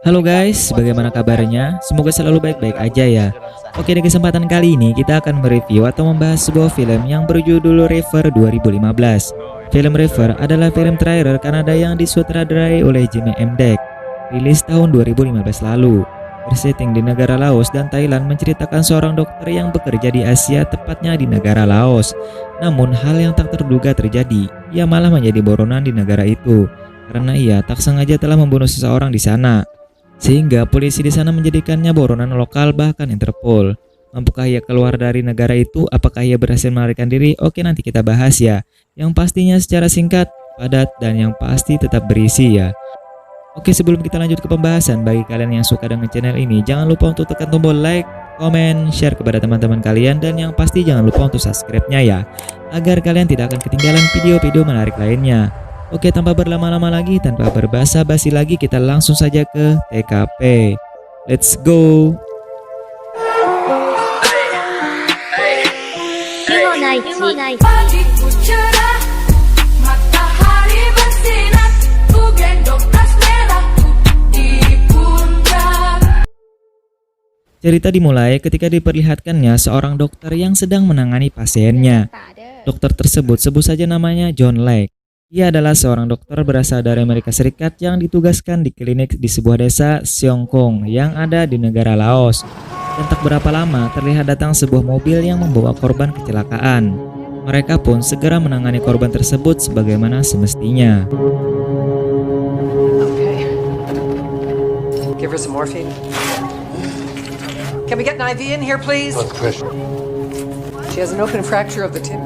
Halo guys, bagaimana kabarnya? Semoga selalu baik-baik aja ya. Oke, di kesempatan kali ini kita akan mereview atau membahas sebuah film yang berjudul River 2015. Film River adalah film thriller Kanada yang disutradarai oleh Jimmy M. Deck, rilis tahun 2015 lalu. Bersetting di negara Laos dan Thailand, menceritakan seorang dokter yang bekerja di Asia, tepatnya di negara Laos. Namun hal yang tak terduga terjadi, ia malah menjadi buronan di negara itu karena ia tak sengaja telah membunuh seseorang di sana. Sehingga polisi di sana menjadikannya buronan lokal, bahkan Interpol. Mampukah ia keluar dari negara itu? Apakah ia berhasil melarikan diri? Oke, nanti kita bahas ya. Yang pastinya secara singkat, padat, dan yang pasti tetap berisi ya. Oke, sebelum kita lanjut ke pembahasan, bagi kalian yang suka dengan channel ini, jangan lupa untuk tekan tombol like, komen, share kepada teman-teman kalian, dan yang pasti jangan lupa untuk subscribe-nya ya, agar kalian tidak akan ketinggalan video-video menarik lainnya. Oke, tanpa berlama-lama lagi, tanpa berbasa-basi lagi, kita langsung saja ke TKP. Let's go. Pagi ku cerah, matahari bersinar, ku gendong tas merahku di pundak. Cerita dimulai ketika diperlihatkannya seorang dokter yang sedang menangani pasiennya. Dokter tersebut, sebut saja namanya John Lake. Ia adalah seorang dokter berasal dari Amerika Serikat yang ditugaskan di klinik di sebuah desa Seongkong yang ada di negara Laos. Dan tak berapa lama terlihat datang sebuah mobil yang membawa korban kecelakaan. Mereka pun segera menangani korban tersebut sebagaimana semestinya. Okay. Give her some morphine. Can we get an IV in here, please? She has an open fracture of the tib.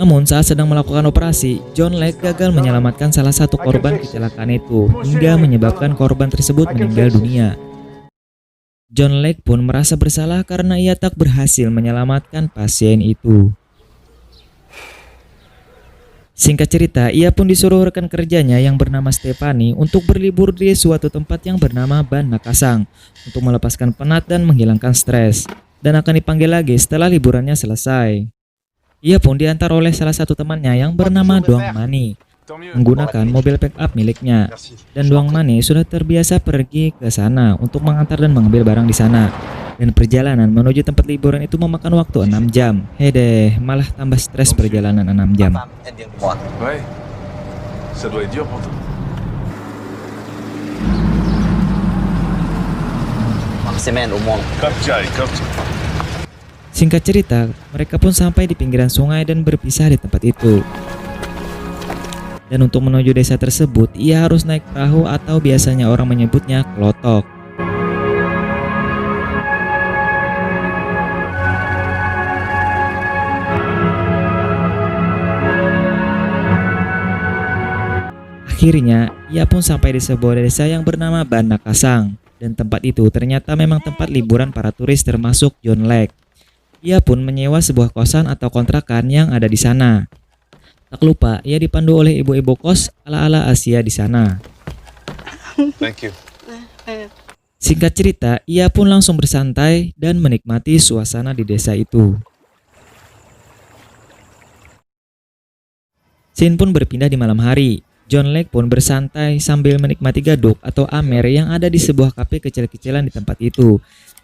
Namun saat sedang melakukan operasi, John Lake gagal menyelamatkan salah satu korban kecelakaan itu, hingga menyebabkan korban tersebut meninggal dunia. John Lake pun merasa bersalah karena ia tak berhasil menyelamatkan pasien itu. Singkat cerita, ia pun disuruh rekan kerjanya yang bernama Stephanie untuk berlibur di suatu tempat yang bernama Ban Nakasang untuk melepaskan penat dan menghilangkan stres, dan akan dipanggil lagi setelah liburannya selesai. Ia pun diantar oleh salah satu temannya yang bernama Duang Mani menggunakan mobil pick-up miliknya, dan Duang Mani sudah terbiasa pergi ke sana untuk mengantar dan mengambil barang di sana. Dan perjalanan menuju tempat liburan itu memakan waktu 6 jam. Hedeh, malah tambah stres perjalanan 6 jam. Ouais, ça doit être dur pour toi. Singkat cerita, mereka pun sampai di pinggiran sungai dan berpisah di tempat itu. Dan untuk menuju desa tersebut, ia harus naik perahu atau biasanya orang menyebutnya klotok. Akhirnya, ia pun sampai di sebuah desa yang bernama Ban Nakasang. Dan tempat itu ternyata memang tempat liburan para turis termasuk John Lake. Ia pun menyewa sebuah kosan atau kontrakan yang ada di sana. Tak lupa, ia dipandu oleh ibu-ibu kos ala-ala Asia di sana. Thank you. Singkat cerita, ia pun langsung bersantai dan menikmati suasana di desa itu. Scene pun berpindah di malam hari. John Lake pun bersantai sambil menikmati gaduk atau amer yang ada di sebuah kafe kecil-kecilan di tempat itu.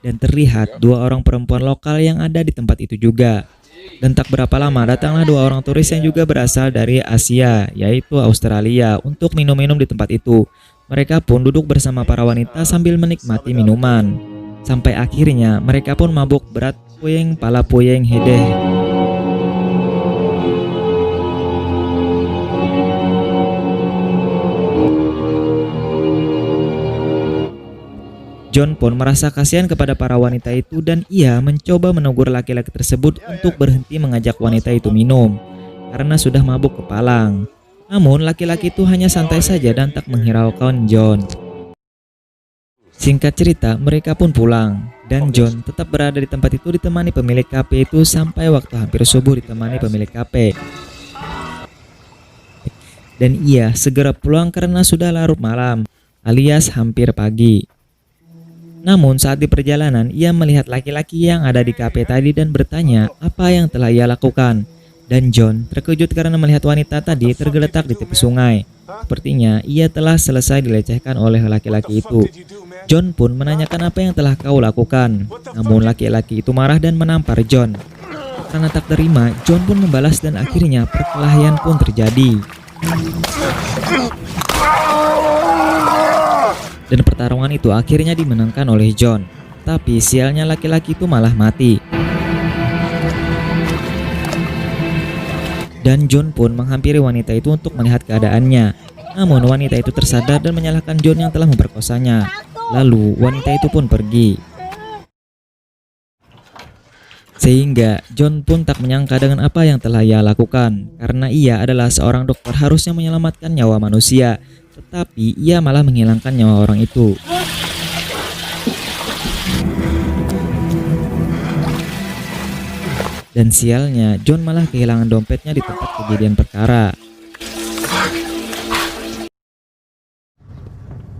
Dan terlihat dua orang perempuan lokal yang ada di tempat itu juga. Dan tak berapa lama datanglah dua orang turis yang juga berasal dari Asia, yaitu Australia, untuk minum-minum di tempat itu. Mereka pun duduk bersama para wanita sambil menikmati minuman. Sampai akhirnya mereka pun mabuk berat, puyeng pala puyeng hedeh. John pun merasa kasihan kepada para wanita itu dan ia mencoba menegur laki-laki tersebut untuk berhenti mengajak wanita itu minum karena sudah mabuk kepalang. Namun laki-laki itu hanya santai saja dan tak menghiraukan John. Singkat cerita, mereka pun pulang dan John tetap berada di tempat itu ditemani pemilik kafe itu sampai waktu hampir subuh ditemani pemilik kafe. dan ia segera pulang karena sudah larut malam, alias hampir pagi. Namun saat di perjalanan, ia melihat laki-laki yang ada di kafe tadi dan bertanya apa yang telah ia lakukan. Dan John terkejut karena melihat wanita tadi tergeletak di tepi sungai. Sepertinya ia telah selesai dilecehkan oleh laki-laki itu. John pun menanyakan apa yang telah kau lakukan. Namun laki-laki itu marah dan menampar John. Karena tak terima, John pun membalas dan akhirnya perkelahian pun terjadi. Dan pertarungan itu akhirnya dimenangkan oleh John. Tapi sialnya laki-laki itu malah mati. Dan John pun menghampiri wanita itu untuk melihat keadaannya. Namun wanita itu tersadar dan menyalahkan John yang telah memperkosanya. Lalu wanita itu pun pergi. Sehingga John pun tak menyangka dengan apa yang telah ia lakukan. Karena ia adalah seorang dokter harusnya menyelamatkan nyawa manusia. Tetapi ia malah menghilangkan nyawa orang itu. Dan sialnya, John malah kehilangan dompetnya di tempat kejadian perkara.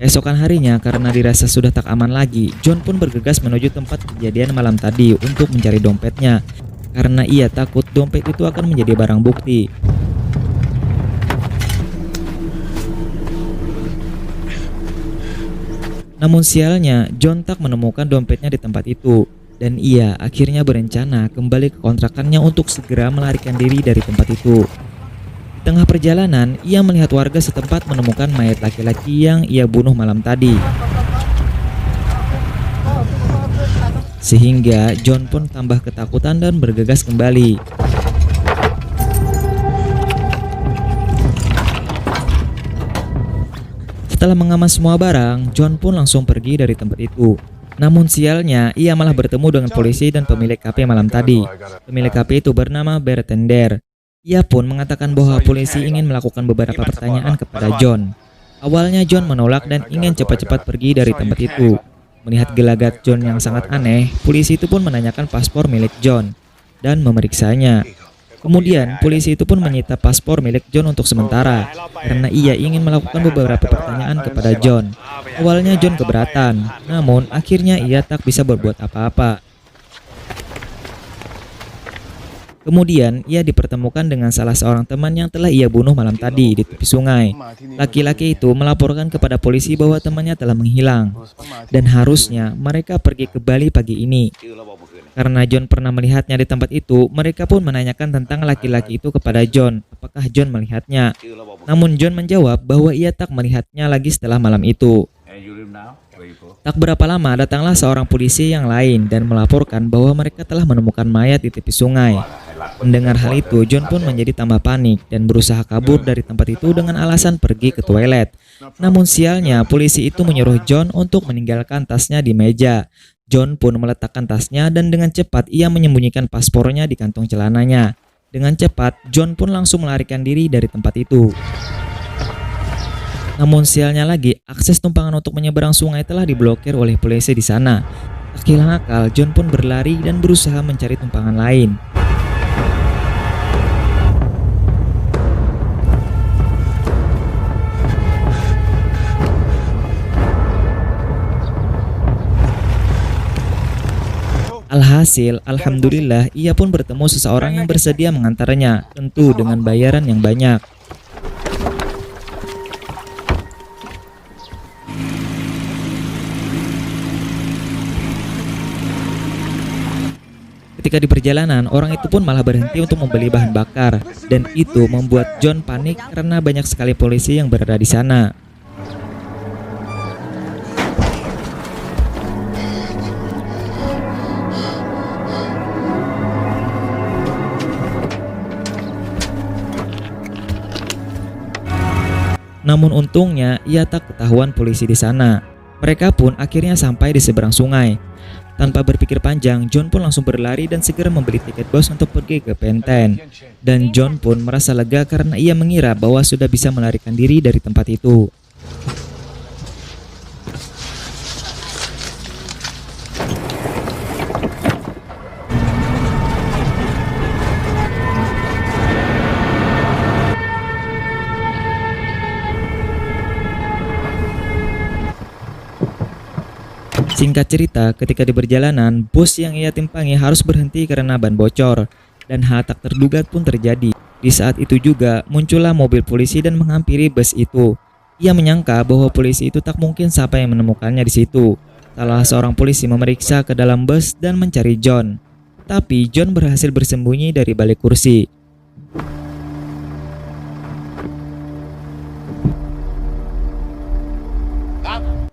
Esokan harinya, karena dirasa sudah tak aman lagi, John pun bergegas menuju tempat kejadian malam tadi untuk mencari dompetnya. Karena ia takut dompet itu akan menjadi barang bukti. Namun sialnya, John tak menemukan dompetnya di tempat itu. Dan ia akhirnya berencana kembali ke kontrakannya untuk segera melarikan diri dari tempat itu. Di tengah perjalanan, ia melihat warga setempat menemukan mayat laki-laki yang ia bunuh malam tadi. Sehingga John pun tambah ketakutan dan bergegas kembali. Setelah mengaman semua barang, John pun langsung pergi dari tempat itu. Namun sialnya, ia malah bertemu dengan polisi dan pemilik kafe malam tadi. Pemilik kafe itu bernama Bartender. Ia pun mengatakan bahwa polisi ingin melakukan beberapa pertanyaan kepada John. Awalnya John menolak dan ingin cepat-cepat pergi dari tempat itu. Melihat gelagat John yang sangat aneh, polisi itu pun menanyakan paspor milik John dan memeriksanya. Kemudian polisi itu pun menyita paspor milik John untuk sementara karena ia ingin melakukan beberapa pertanyaan kepada John. Awalnya John keberatan, namun akhirnya ia tak bisa berbuat apa-apa. Kemudian ia dipertemukan dengan salah seorang teman yang telah ia bunuh malam tadi di tepi sungai. Laki-laki itu melaporkan kepada polisi bahwa temannya telah menghilang dan harusnya mereka pergi ke Bali pagi ini. Karena John pernah melihatnya di tempat itu, mereka pun menanyakan tentang laki-laki itu kepada John, apakah John melihatnya. Namun John menjawab bahwa ia tak melihatnya lagi setelah malam itu. Tak berapa lama datanglah seorang polisi yang lain dan melaporkan bahwa mereka telah menemukan mayat di tepi sungai. Mendengar hal itu, John pun menjadi tambah panik dan berusaha kabur dari tempat itu dengan alasan pergi ke toilet. Namun sialnya, polisi itu menyuruh John untuk meninggalkan tasnya di meja. John pun meletakkan tasnya dan dengan cepat ia menyembunyikan paspornya di kantong celananya. Dengan cepat, John pun langsung melarikan diri dari tempat itu. Namun sialnya lagi, akses tumpangan untuk menyeberang sungai telah diblokir oleh polisi di sana. Tak hilang akal, John pun berlari dan berusaha mencari tumpangan lain. Alhasil, alhamdulillah, ia pun bertemu seseorang yang bersedia mengantarnya, tentu dengan bayaran yang banyak. Ketika di perjalanan, orang itu pun malah berhenti untuk membeli bahan bakar, dan itu membuat John panik karena banyak sekali polisi yang berada di sana. Namun untungnya ia tak ketahuan polisi di sana. Mereka pun akhirnya sampai di seberang sungai. Tanpa berpikir panjang, John pun langsung berlari dan segera membeli tiket bus untuk pergi ke Penten. Dan John pun merasa lega karena ia mengira bahwa sudah bisa melarikan diri dari tempat itu. Singkat cerita, ketika di perjalanan, bus yang ia tumpangi harus berhenti karena ban bocor, dan hal tak terduga pun terjadi. Di saat itu juga muncullah mobil polisi dan menghampiri bus itu. Ia menyangka bahwa polisi itu tak mungkin siapa yang menemukannya di situ. Salah seorang polisi memeriksa ke dalam bus dan mencari John. Tapi John berhasil bersembunyi dari balik kursi.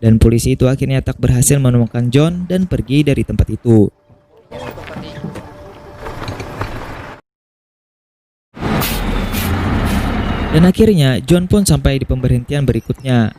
Dan polisi itu akhirnya tak berhasil menemukan John dan pergi dari tempat itu. Dan akhirnya John pun sampai di pemberhentian berikutnya.